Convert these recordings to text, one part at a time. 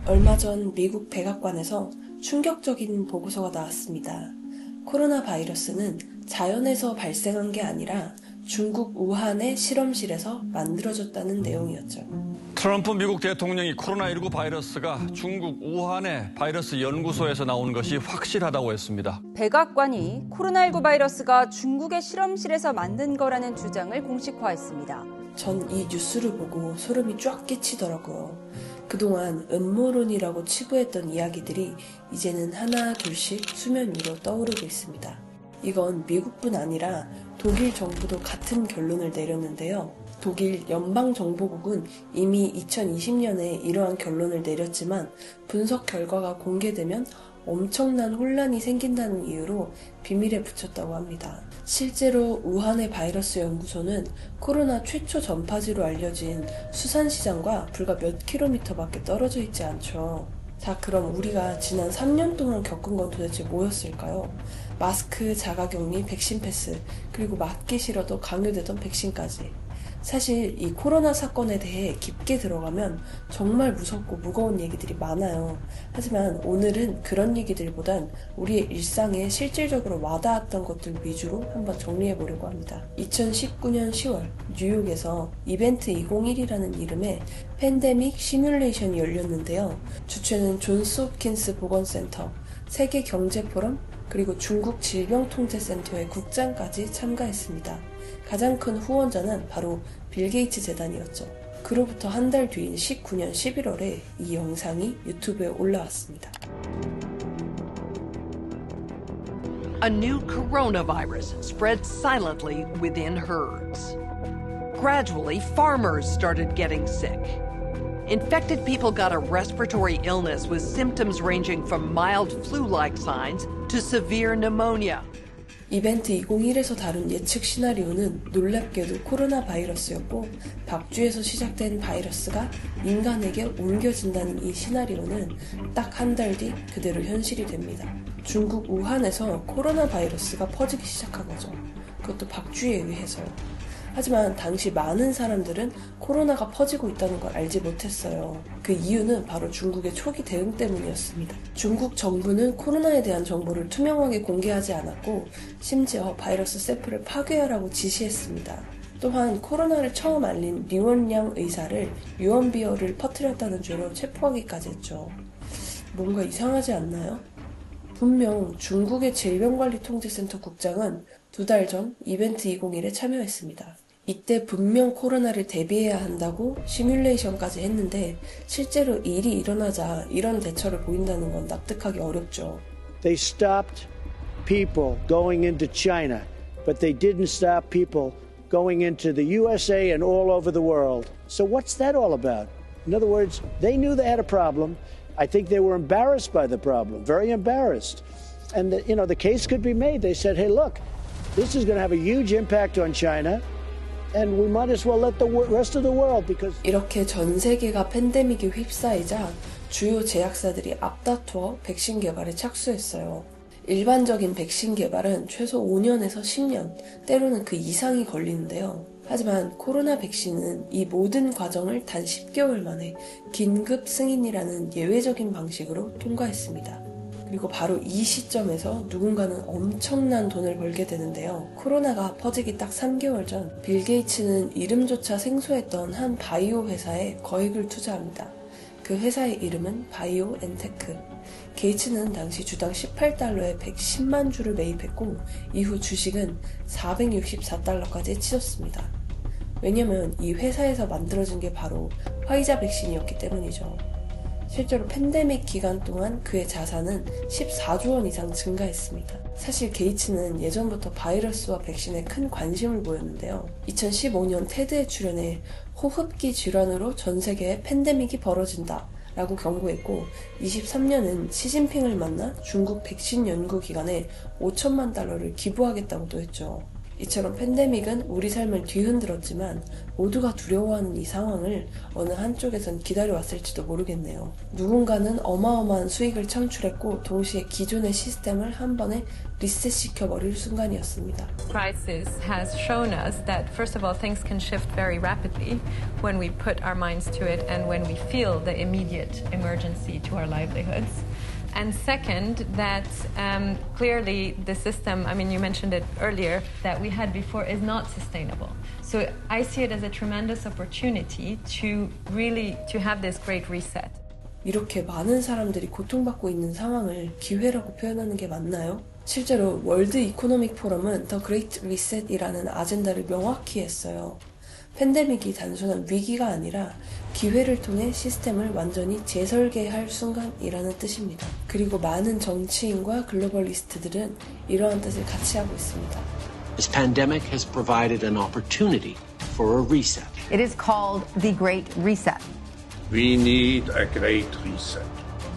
얼마 전 미국 백악관에서 충격적인 보고서가 나왔습니다. 코로나 바이러스는 자연에서 발생한 게 아니라 중국 우한의 실험실에서 만들어졌다는 내용이었죠. 트럼프 미국 대통령이 코로나19 바이러스가 중국 우한의 바이러스 연구소에서 나온 것이 확실하다고 했습니다. 백악관이 코로나19 바이러스가 중국의 실험실에서 만든 거라는 주장을 공식화했습니다. 전 이 뉴스를 보고 소름이 쫙 끼치더라고요. 그동안 음모론이라고 치부했던 이야기들이 이제는 하나 둘씩 수면 위로 떠오르고 있습니다. 이건 미국뿐 아니라 독일 정부도 같은 결론을 내렸는데요. 독일 연방정보국은 이미 2020년에 이러한 결론을 내렸지만 분석 결과가 공개되면 엄청난 혼란이 생긴다는 이유로 비밀에 붙였다고 합니다. 실제로 우한의 바이러스 연구소는 코로나 최초 전파지로 알려진 수산시장과 불과 몇 킬로미터밖에 떨어져 있지 않죠. 자, 그럼 우리가 지난 3년 동안 겪은 건 도대체 뭐였을까요? 마스크, 자가격리, 백신 패스, 그리고 맞기 싫어도 강요되던 백신까지. 사실 이 코로나 사건에 대해 깊게 들어가면 정말 무섭고 무거운 얘기들이 많아요. 하지만 오늘은 그런 얘기들보단 우리의 일상에 실질적으로 와닿았던 것들 위주로 한번 정리해보려고 합니다. 2019년 10월 뉴욕에서 이벤트 201이라는 이름의 팬데믹 시뮬레이션이 열렸는데요. 주최는 존스 홉킨스 보건센터, 세계경제포럼, 그리고 중국 질병통제센터의 국장까지 참가했습니다. 가장 큰 후원자는 바로 빌 게이츠 재단이었죠. 그로부터 한 달 뒤인 19년 11월에 이 영상이 유튜브에 올라왔습니다. A new coronavirus spread silently within herds. Gradually, farmers started getting sick. Infected people got a respiratory illness with symptoms ranging from mild flu-like signs to severe pneumonia. 이벤트 201에서 다룬 예측 시나리오는 놀랍게도 코로나 바이러스였고 박쥐에서 시작된 바이러스가 인간에게 옮겨진다는 이 시나리오는 딱 한 달 뒤 그대로 현실이 됩니다. 중국 우한에서 코로나 바이러스가 퍼지기 시작한 거죠. 그것도 박쥐에 의해서요. 하지만 당시 많은 사람들은 코로나가 퍼지고 있다는 걸 알지 못했어요. 그 이유는 바로 중국의 초기 대응 때문이었습니다. 중국 정부는 코로나에 대한 정보를 투명하게 공개하지 않았고 심지어 바이러스 샘플을 파괴하라고 지시했습니다. 또한 코로나를 처음 알린 리원량 의사를 유언비어를 퍼뜨렸다는 죄로 체포하기까지 했죠. 뭔가 이상하지 않나요? 분명 중국의 질병관리통제센터 국장은 2달 전 이벤트 201에 참여했습니다. 이때 분명 코로나를 대비해야 한다고 시뮬레이션까지 했는데 실제로 일이 일어나자 이런 대처를 보인다는 건 납득하기 어렵죠. They stopped people going into China, but they didn't stop people going into the USA and all over the world. So what's that all about? In other words, they knew they had a problem. I think they were embarrassed by the problem, very embarrassed. And the case could be made. They said, hey, look, this is going to have a huge impact on China. And we might as well let the rest of the world because 이렇게 전 세계가 팬데믹에 휩싸이자 주요 제약사들이 앞다투어 백신 개발에 착수했어요. 일반적인 백신 개발은 최소 5년에서 10년, 때로는 그 이상이 걸리는데요. 하지만 코로나 백신은 이 모든 과정을 단 10개월 만에 긴급 승인이라는 예외적인 방식으로 통과했습니다. 그리고 바로 이 시점에서 누군가는 엄청난 돈을 벌게 되는데요. 코로나가 퍼지기 딱 3개월 전 빌 게이츠는 이름조차 생소했던 한 바이오 회사에 거액을 투자합니다. 그 회사의 이름은 바이오 엔테크. 게이츠는 당시 주당 18달러에 110만 주를 매입했고 이후 주식은 464달러까지 치솟습니다. 왜냐면 이 회사에서 만들어진 게 바로 화이자 백신이었기 때문이죠. 실제로 팬데믹 기간 동안 그의 자산은 14조 원 이상 증가했습니다. 사실 게이츠는 예전부터 바이러스와 백신에 큰 관심을 보였는데요. 2015년 테드에 출연해 호흡기 질환으로 전 세계에 팬데믹이 벌어진다 라고 경고했고 23년은 시진핑을 만나 중국 백신 연구기관에 5천만 달러를 기부하겠다고도 했죠. 이처럼 팬데믹은 우리 삶을 뒤흔들었지만 모두가 두려워하는 이 상황을 어느 한쪽에선 기다려왔을지도 모르겠네요. 누군가는 어마어마한 수익을 창출했고 동시에 기존의 시스템을 한 번에 리셋시켜버릴 순간이었습니다. Crisis has shown us that first of all things can shift very rapidly when we put our minds to it and when we feel the immediate emergency to our livelihoods. And second, that clearly the system, I mean, you mentioned it earlier, that we had before is not sustainable. So I see it as a tremendous opportunity to really to have this great reset. 이렇게 많은 사람들이 고통받고 있는 상황을 기회라고 표현하는 게 맞나요? 실제로 월드 이코노믹 포럼은 더 그레이트 리셋이라는 아젠다를 명확히 했어요. 팬데믹이 단순한 위기가 아니라 기회를 통해 시스템을 완전히 재설계할 순간이라는 뜻입니다. 그리고 많은 정치인과 글로벌리스트들은 이러한 뜻을 같이 하고 있습니다. This pandemic has provided an opportunity for a reset. It is called the Great Reset. We need a great reset.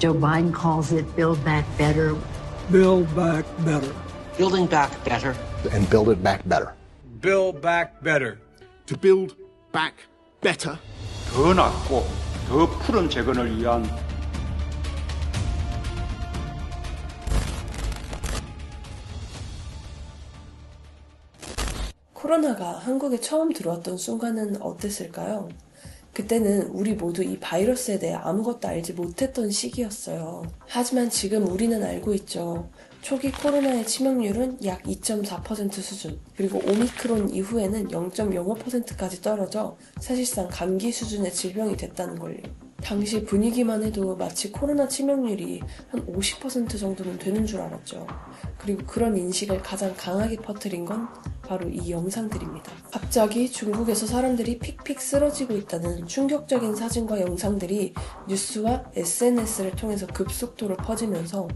Joe Biden calls it Build Back Better. Build Back Better. Building back better. And build it back better. Build back better. To build back better. 더 낫고 더 푸른 재건을 위한 코로나가 한국에 처음 들어왔던 순간은 어땠을까요? 그때는 우리 모두 이 바이러스에 대해 아무것도 알지 못했던 시기였어요. 하지만 지금 우리는 알고 있죠. 초기 코로나의 치명률은 약 2.4% 수준, 그리고 오미크론 이후에는 0.05%까지 떨어져 사실상 감기 수준의 질병이 됐다는 걸요. 당시 분위기만 해도 마치 코로나 치명률이 한 50% 정도는 되는 줄 알았죠. 그리고 그런 인식을 가장 강하게 퍼뜨린 건 바로 이 영상들입니다. 갑자기 중국에서 사람들이 픽픽 쓰러지고 있다는 충격적인 사진과 영상들이 뉴스와 SNS를 통해서 급속도로 퍼지면서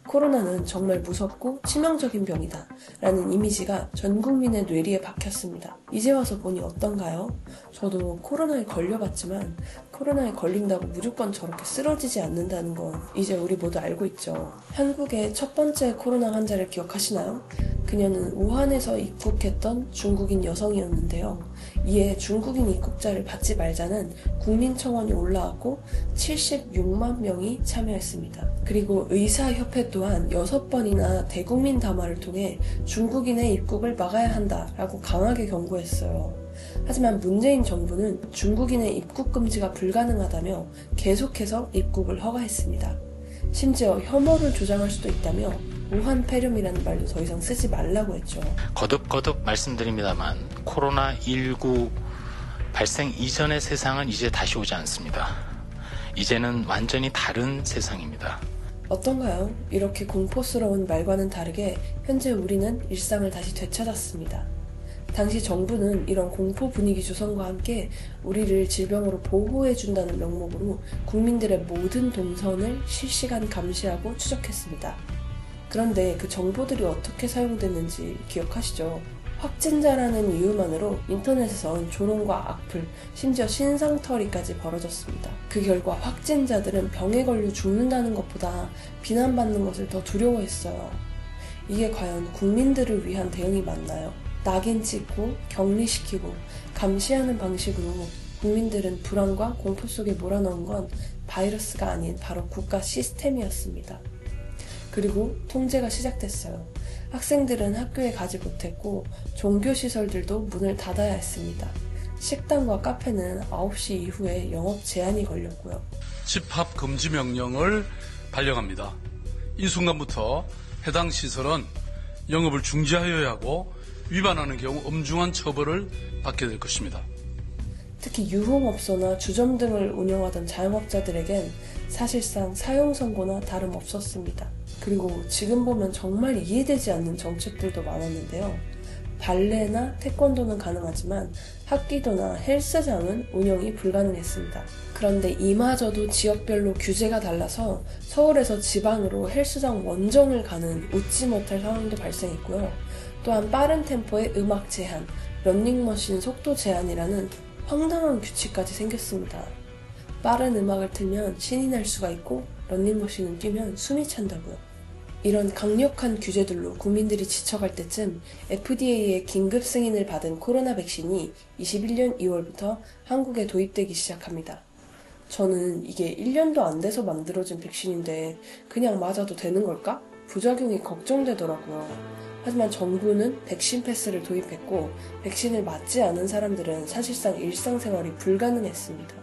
코로나는 정말 무섭고 치명적인 병이다 라는 이미지가 전 국민의 뇌리에 박혔습니다. 이제 와서 보니 어떤가요? 저도 코로나에 걸려봤지만 코로나에 걸린다고 무조건 저렇게 쓰러지지 않는다는 건 이제 우리 모두 알고 있죠. 한국의 첫 번째 코로나 환자를 기억하시나요? 그녀는 우한에서 입국했던 중국인 여성이었는데요. 이에 중국인 입국자를 받지 말자는 국민청원이 올라왔고 76만 명이 참여했습니다. 그리고 의사협회 또한 6번이나 대국민 담화를 통해 중국인의 입국을 막아야 한다라고 강하게 경고했어요. 하지만 문재인 정부는 중국인의 입국 금지가 불가능하다며 계속해서 입국을 허가했습니다. 심지어 혐오를 조장할 수도 있다며 우한 폐렴이라는 말도 더 이상 쓰지 말라고 했죠. 거듭 말씀드립니다만 코로나19 발생 이전의 세상은 이제 다시 오지 않습니다. 이제는 완전히 다른 세상입니다. 어떤가요? 이렇게 공포스러운 말과는 다르게 현재 우리는 일상을 다시 되찾았습니다. 당시 정부는 이런 공포 분위기 조성과 함께 우리를 질병으로 보호해준다는 명목으로 국민들의 모든 동선을 실시간 감시하고 추적했습니다. 그런데 그 정보들이 어떻게 사용됐는지 기억하시죠? 확진자라는 이유만으로 인터넷에선 조롱과 악플, 심지어 신상털이까지 벌어졌습니다. 그 결과 확진자들은 병에 걸려 죽는다는 것보다 비난받는 것을 더 두려워했어요. 이게 과연 국민들을 위한 대응이 맞나요? 낙인 찍고 격리시키고 감시하는 방식으로 국민들은 불안과 공포 속에 몰아넣은 건 바이러스가 아닌 바로 국가 시스템이었습니다. 그리고 통제가 시작됐어요. 학생들은 학교에 가지 못했고 종교시설들도 문을 닫아야 했습니다. 식당과 카페는 9시 이후에 영업 제한이 걸렸고요. 집합 금지 명령을 발령합니다. 이 순간부터 해당 시설은 영업을 중지하여야 하고 위반하는 경우 엄중한 처벌을 받게 될 것입니다. 특히 유흥업소나 주점 등을 운영하던 자영업자들에겐 사실상 사형 선고나 다름없었습니다. 그리고 지금 보면 정말 이해되지 않는 정책들도 많았는데요. 발레나 태권도는 가능하지만 합기도나 헬스장은 운영이 불가능했습니다. 그런데 이마저도 지역별로 규제가 달라서 서울에서 지방으로 헬스장 원정을 가는 웃지 못할 상황도 발생했고요. 또한 빠른 템포의 음악 제한, 러닝머신 속도 제한이라는 황당한 규칙까지 생겼습니다. 빠른 음악을 틀면 신이 날 수가 있고 러닝머신을 뛰면 숨이 찬다고요. 이런 강력한 규제들로 국민들이 지쳐갈 때쯤 FDA의 긴급 승인을 받은 코로나 백신이 21년 2월부터 한국에 도입되기 시작합니다. 저는 이게 1년도 안 돼서 만들어진 백신인데 그냥 맞아도 되는 걸까? 부작용이 걱정되더라고요. 하지만 정부는 백신 패스를 도입했고 백신을 맞지 않은 사람들은 사실상 일상생활이 불가능했습니다.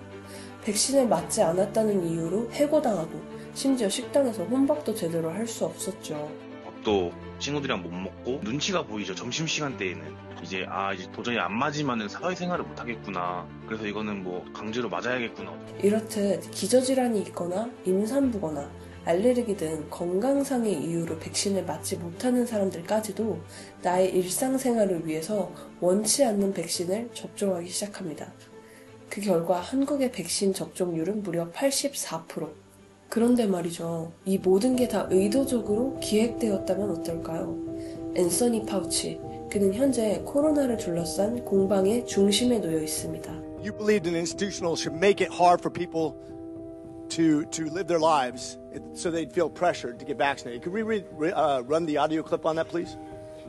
백신을 맞지 않았다는 이유로 해고당하고 심지어 식당에서 혼밥도 제대로 할 수 없었죠. 밥도 친구들이랑 못 먹고 눈치가 보이죠. 점심시간대에는 이제 도저히 안 맞으면 사회생활을 못 하겠구나. 그래서 이거는 뭐 강제로 맞아야겠구나. 이렇듯 기저질환이 있거나 임산부거나 알레르기 등 건강상의 이유로 백신을 맞지 못하는 사람들까지도 나의 일상생활을 위해서 원치 않는 백신을 접종하기 시작합니다. 그 결과 한국의 백신 접종률은 무려 84%. 그런데 말이죠. 이 모든 게 다 의도적으로 기획되었다면 어떨까요? 앤서니 파우치, 그는 현재 코로나를 둘러싼 공방의 중심에 놓여 있습니다. You believed an institutional should make it hard for people to live their lives so they'd feel pressured to get vaccinated. Could we run the audio clip on that, please?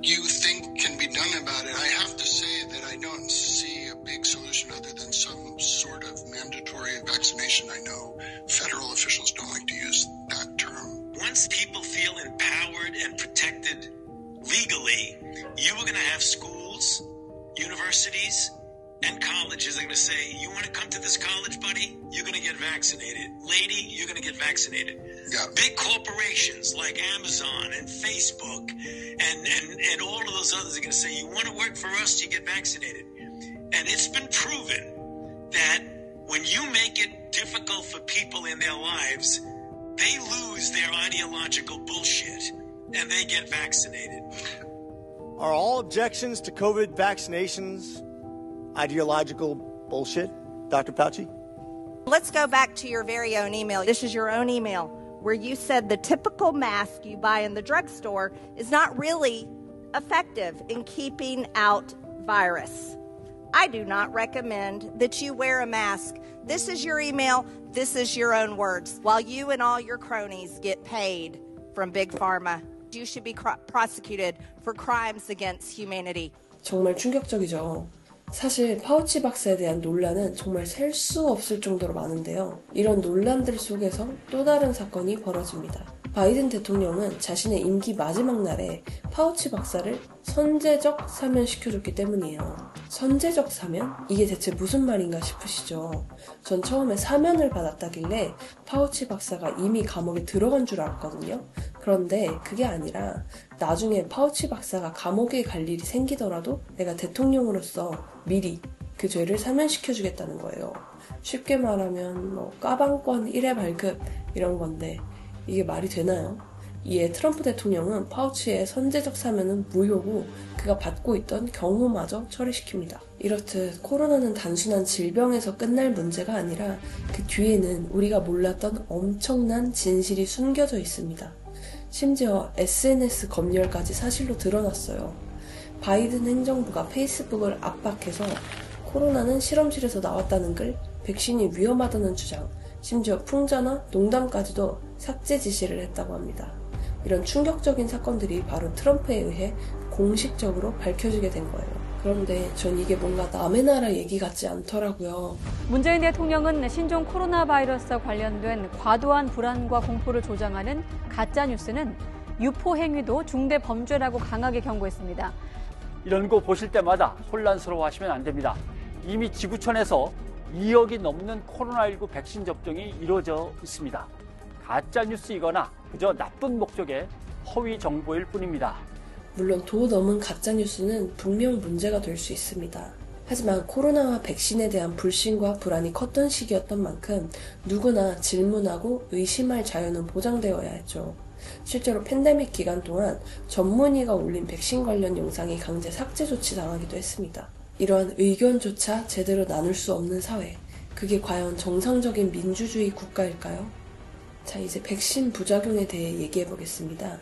You think can be done about it. I have to say that I don't see a big solution other than some sort of mandatory vaccination. I know federal officials don't like to use that term. Once people feel empowered and protected legally, you are going to have schools, universities, and colleges are going to say, you want to come to this college, buddy? You're going to get vaccinated. Lady, you're going to get vaccinated. Yeah. Big corporations like Amazon and Facebook and all of those others are going to say, you want to work for us, you get vaccinated. And it's been proven that when you make it difficult for people in their lives, they lose their ideological bullshit and they get vaccinated. Are all objections to COVID vaccinations ideological bullshit, Dr. Fauci? Let's go back to your very own email. This is your own email where you said the typical mask you buy in the drugstore is not really effective in keeping out virus. I do not recommend that you wear a mask. This is your email. This is your own words. While you and all your cronies get paid from Big Pharma, you should be prosecuted for crimes against humanity. 정말 충격적이죠. 사실 파우치 박사에 대한 논란은 정말 셀 수 없을 정도로 많은데요. 이런 논란들 속에서 또 다른 사건이 벌어집니다. 바이든 대통령은 자신의 임기 마지막 날에 파우치 박사를 선제적 사면시켜줬기 때문이에요. 선제적 사면? 이게 대체 무슨 말인가 싶으시죠? 전 처음에 사면을 받았다길래 파우치 박사가 이미 감옥에 들어간 줄 알았거든요. 그런데 그게 아니라 나중에 파우치 박사가 감옥에 갈 일이 생기더라도 내가 대통령으로서 미리 그 죄를 사면시켜주겠다는 거예요. 쉽게 말하면 까방권 1회 발급 이런 건데 이게 말이 되나요? 이에 트럼프 대통령은 파우치의 선제적 사면은 무효고 그가 받고 있던 경호마저 처리시킵니다. 이렇듯 코로나는 단순한 질병에서 끝날 문제가 아니라 그 뒤에는 우리가 몰랐던 엄청난 진실이 숨겨져 있습니다. 심지어 SNS 검열까지 사실로 드러났어요. 바이든 행정부가 페이스북을 압박해서 코로나는 실험실에서 나왔다는 글, 백신이 위험하다는 주장, 심지어 풍자나 농담까지도 삭제 지시를 했다고 합니다. 이런 충격적인 사건들이 바로 트럼프에 의해 공식적으로 밝혀지게 된 거예요. 그런데 전 이게 뭔가 남의 나라 얘기 같지 않더라고요. 문재인 대통령은 신종 코로나 바이러스와 관련된 과도한 불안과 공포를 조장하는 가짜뉴스는 유포 행위도 중대 범죄라고 강하게 경고했습니다. 이런 거 보실 때마다 혼란스러워하시면 안 됩니다. 이미 지구촌에서 2억이 넘는 코로나19 백신 접종이 이루어져 있습니다. 가짜뉴스이거나 그저 나쁜 목적의 허위 정보일 뿐입니다. 물론 도 넘은 가짜뉴스는 분명 문제가 될 수 있습니다. 하지만 코로나와 백신에 대한 불신과 불안이 컸던 시기였던 만큼 누구나 질문하고 의심할 자유는 보장되어야 했죠. 실제로 팬데믹 기간 동안 전문의가 올린 백신 관련 영상이 강제 삭제 조치 당하기도 했습니다. 이러한 의견조차 제대로 나눌 수 없는 사회, 그게 과연 정상적인 민주주의 국가일까요? 자, 이제 백신 부작용에 대해 얘기해 보겠습니다.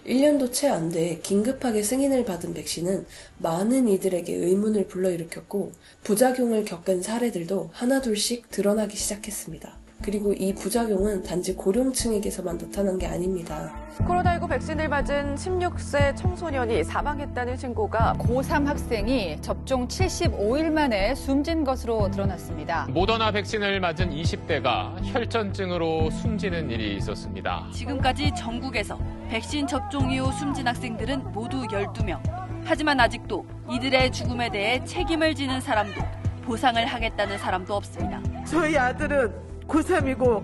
1년도 채 안 돼 긴급하게 승인을 받은 백신은 많은 이들에게 의문을 불러일으켰고 부작용을 겪은 사례들도 하나둘씩 드러나기 시작했습니다. 그리고 이 부작용은 단지 고령층에게서만 나타난 게 아닙니다. 코로나19 백신을 맞은 16세 청소년이 사망했다는 신고가 고3 학생이 접종 75일 만에 숨진 것으로 드러났습니다. 모더나 백신을 맞은 20대가 혈전증으로 숨지는 일이 있었습니다. 지금까지 전국에서 백신 접종 이후 숨진 학생들은 모두 12명. 하지만 아직도 이들의 죽음에 대해 책임을 지는 사람도 보상을 하겠다는 사람도 없습니다. 저희 아들은 고3이고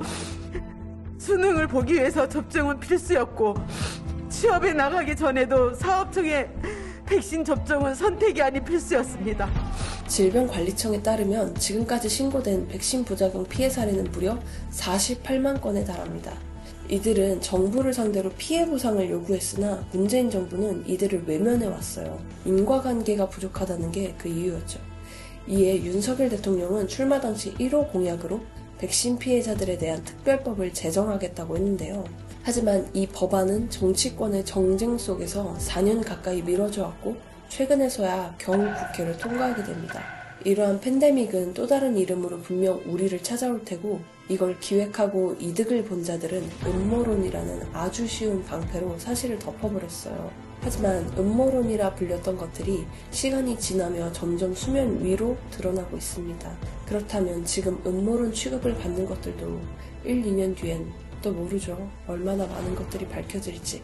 수능을 보기 위해서 접종은 필수였고 취업에 나가기 전에도 사업청의 백신 접종은 선택이 아닌 필수였습니다. 질병관리청에 따르면 지금까지 신고된 백신 부작용 피해 사례는 무려 48만 건에 달합니다. 이들은 정부를 상대로 피해 보상을 요구했으나 문재인 정부는 이들을 외면해왔어요. 인과관계가 부족하다는 게 그 이유였죠. 이에 윤석열 대통령은 출마 당시 1호 공약으로 백신 피해자들에 대한 특별법을 제정하겠다고 했는데요. 하지만 이 법안은 정치권의 정쟁 속에서 4년 가까이 미뤄져 왔고 최근에서야 겨우 국회를 통과하게 됩니다. 이러한 팬데믹은 또 다른 이름으로 분명 우리를 찾아올 테고 이걸 기획하고 이득을 본 자들은 음모론이라는 아주 쉬운 방패로 사실을 덮어버렸어요. 하지만 음모론이라 불렸던 것들이 시간이 지나며 점점 수면 위로 드러나고 있습니다. 그렇다면 지금 음모론 취급을 받는 것들도 1, 2년 뒤엔 또 모르죠. 얼마나 많은 것들이 밝혀질지.